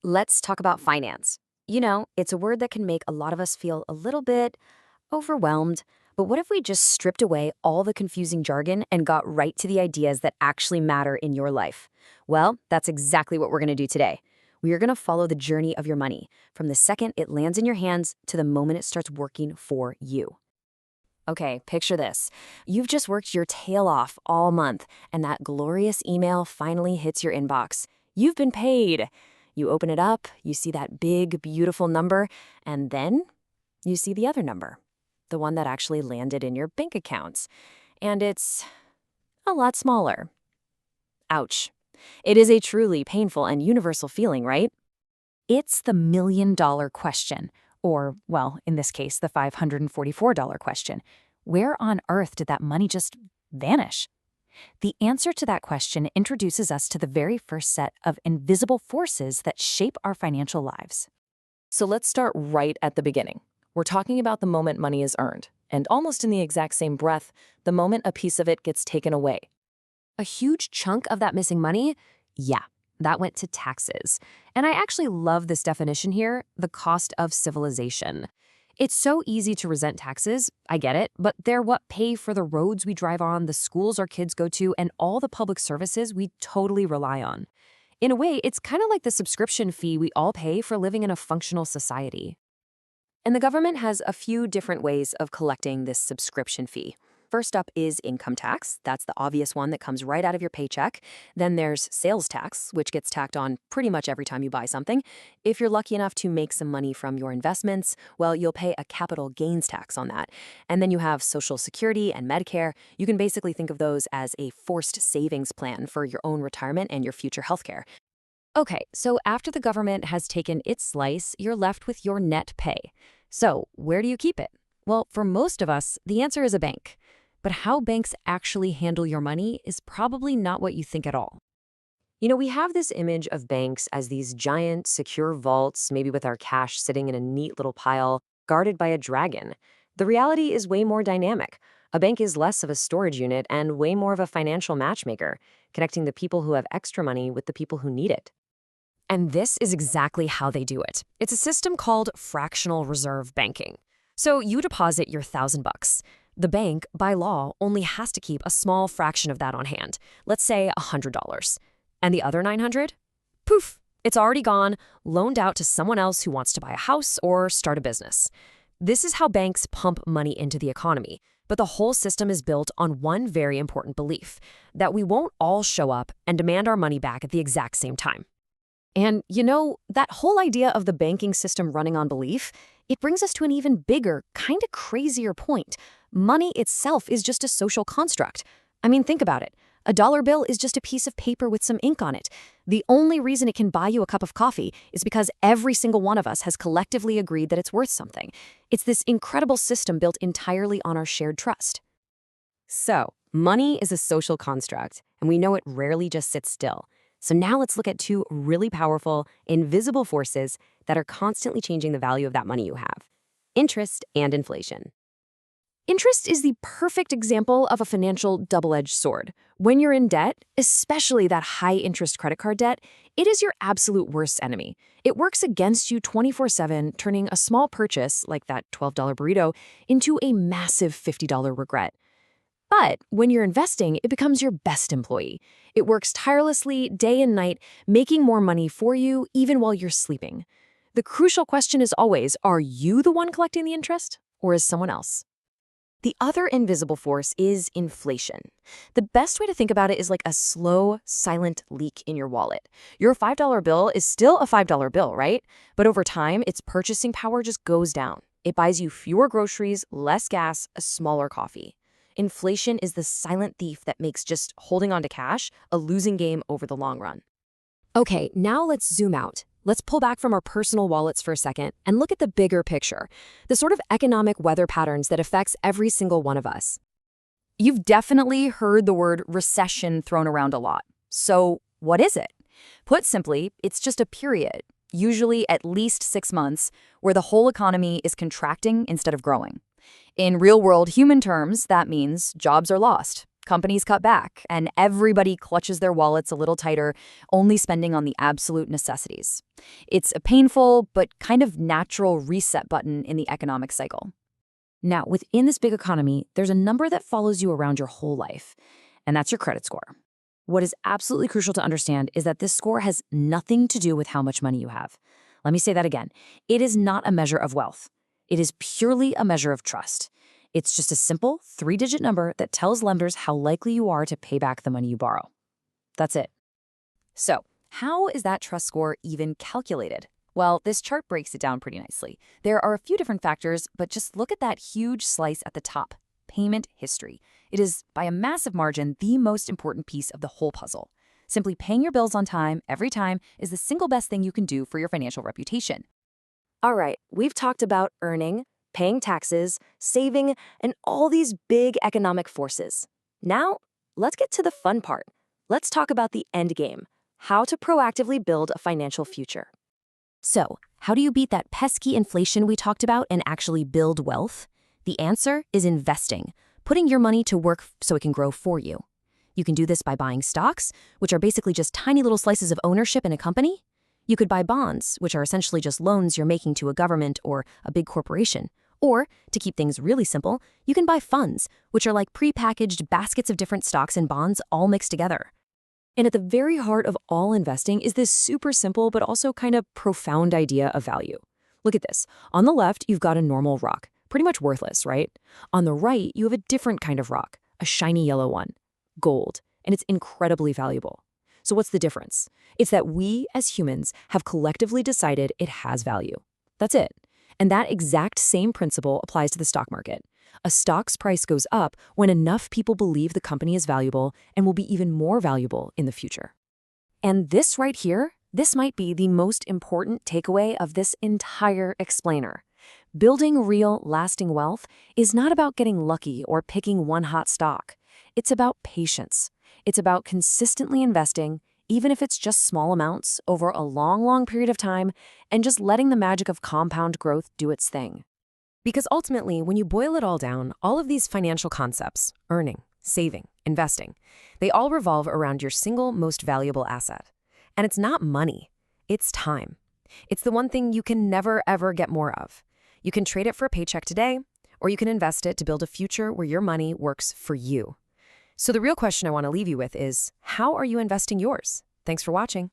Let's talk about finance. It's a word that can make a lot of us feel a little bit overwhelmed. But what if we just stripped away all the confusing jargon and got right to the ideas that actually matter in your life? Well, that's exactly what we're going to do today. We are going to follow the journey of your money from the second it lands in your hands to the moment it starts working for you. Okay, picture this. You've just worked your tail off all month, and that glorious email finally hits your inbox. You've been paid. You open it up, you see that big, beautiful number, and then you see the other number, the one that actually landed in your bank accounts. And it's a lot smaller. Ouch. It is a truly painful and universal feeling, right? It's the $1,000,000 question, or, well, in this case, the $544 question. Where on earth did that money just vanish? The answer to that question introduces us to the very first set of invisible forces that shape our financial lives. So let's start right at the beginning. We're talking about the moment money is earned, and almost in the exact same breath, the moment a piece of it gets taken away. A huge chunk of that missing money? Yeah, that went to taxes. And I actually love this definition here, the cost of civilization. It's so easy to resent taxes, I get it, but they're what pay for the roads we drive on, the schools our kids go to, and all the public services we totally rely on. In a way, it's kind of like the subscription fee we all pay for living in a functional society. And the government has a few different ways of collecting this subscription fee. First up is income tax. That's the obvious one that comes right out of your paycheck. Then there's sales tax, which gets tacked on pretty much every time you buy something. If you're lucky enough to make some money from your investments, well, you'll pay a capital gains tax on that. And then you have Social Security and Medicare. You can basically think of those as a forced savings plan for your own retirement and your future healthcare. Okay, so after the government has taken its slice, you're left with your net pay. So where do you keep it? Well, for most of us, the answer is a bank. But how banks actually handle your money is probably not what you think at all. We have this image of banks as these giant, secure vaults, maybe with our cash sitting in a neat little pile, guarded by a dragon. The reality is way more dynamic. A bank is less of a storage unit and way more of a financial matchmaker, connecting the people who have extra money with the people who need it. And this is exactly how they do it. It's a system called fractional reserve banking. So you deposit your $1,000. The bank, by law, only has to keep a small fraction of that on hand, let's say $100. And the other 900? Poof, it's already gone, loaned out to someone else who wants to buy a house or start a business. This is how banks pump money into the economy. But the whole system is built on one very important belief, that we won't all show up and demand our money back at the exact same time. And that whole idea of the banking system running on belief, it brings us to an even bigger, kind of crazier point. Money itself is just a social construct. I mean, think about it. A dollar bill is just a piece of paper with some ink on it. The only reason it can buy you a cup of coffee is because every single one of us has collectively agreed that it's worth something. It's this incredible system built entirely on our shared trust. So, money is a social construct, and we know it rarely just sits still. So now let's look at two really powerful, invisible forces that are constantly changing the value of that money you have: interest and inflation. Interest is the perfect example of a financial double-edged sword. When you're in debt, especially that high-interest credit card debt, it is your absolute worst enemy. It works against you 24/7, turning a small purchase, like that $12 burrito, into a massive $50 regret. But when you're investing, it becomes your best employee. It works tirelessly, day and night, making more money for you even while you're sleeping. The crucial question is always, are you the one collecting the interest, or is someone else? The other invisible force is inflation. The best way to think about it is like a slow, silent leak in your wallet. Your $5 bill is still a $5 bill, right? But over time, its purchasing power just goes down. It buys you fewer groceries, less gas, a smaller coffee. Inflation is the silent thief that makes just holding on to cash a losing game over the long run. Okay, now let's zoom out. Let's pull back from our personal wallets for a second and look at the bigger picture, the sort of economic weather patterns that affects every single one of us. You've definitely heard the word recession thrown around a lot. So what is it? Put simply, it's just a period, usually at least 6 months, where the whole economy is contracting instead of growing. In real-world human terms, that means jobs are lost, Companies cut back, and everybody clutches their wallets a little tighter, only spending on the absolute necessities. It's a painful but kind of natural reset button in the economic cycle. Now, within this big economy, there's a number that follows you around your whole life, and that's your credit score. What is absolutely crucial to understand is that this score has nothing to do with how much money you have. Let me say that again. It is not a measure of wealth. It is purely a measure of trust. It's just a simple 3-digit number that tells lenders how likely you are to pay back the money you borrow. That's it. So, how is that trust score even calculated? Well, this chart breaks it down pretty nicely. There are a few different factors, but just look at that huge slice at the top, payment history. It is, by a massive margin, the most important piece of the whole puzzle. Simply paying your bills on time, every time, is the single best thing you can do for your financial reputation. All right, we've talked about earning, paying taxes, saving, and all these big economic forces. Now, let's get to the fun part. Let's talk about the end game, how to proactively build a financial future. So, how do you beat that pesky inflation we talked about and actually build wealth? The answer is investing, putting your money to work so it can grow for you. You can do this by buying stocks, which are basically just tiny little slices of ownership in a company. You could buy bonds, which are essentially just loans you're making to a government or a big corporation. Or, to keep things really simple, you can buy funds, which are like pre-packaged baskets of different stocks and bonds all mixed together. And at the very heart of all investing is this super simple but also kind of profound idea of value. Look at this. On the left, you've got a normal rock, pretty much worthless, right? On the right, you have a different kind of rock, a shiny yellow one, gold, and it's incredibly valuable. So what's the difference? It's that we, as humans, have collectively decided it has value. That's it. And that exact same principle applies to the stock market. A stock's price goes up when enough people believe the company is valuable and will be even more valuable in the future. And this right here, this might be the most important takeaway of this entire explainer. Building real, lasting wealth is not about getting lucky or picking one hot stock. It's about patience. It's about consistently investing, even if it's just small amounts, over a long, long period of time, and just letting the magic of compound growth do its thing. Because ultimately, when you boil it all down, all of these financial concepts, earning, saving, investing, they all revolve around your single most valuable asset. And it's not money, it's time. It's the one thing you can never, ever get more of. You can trade it for a paycheck today, or you can invest it to build a future where your money works for you. So the real question I want to leave you with is, how are you investing yours? Thanks for watching.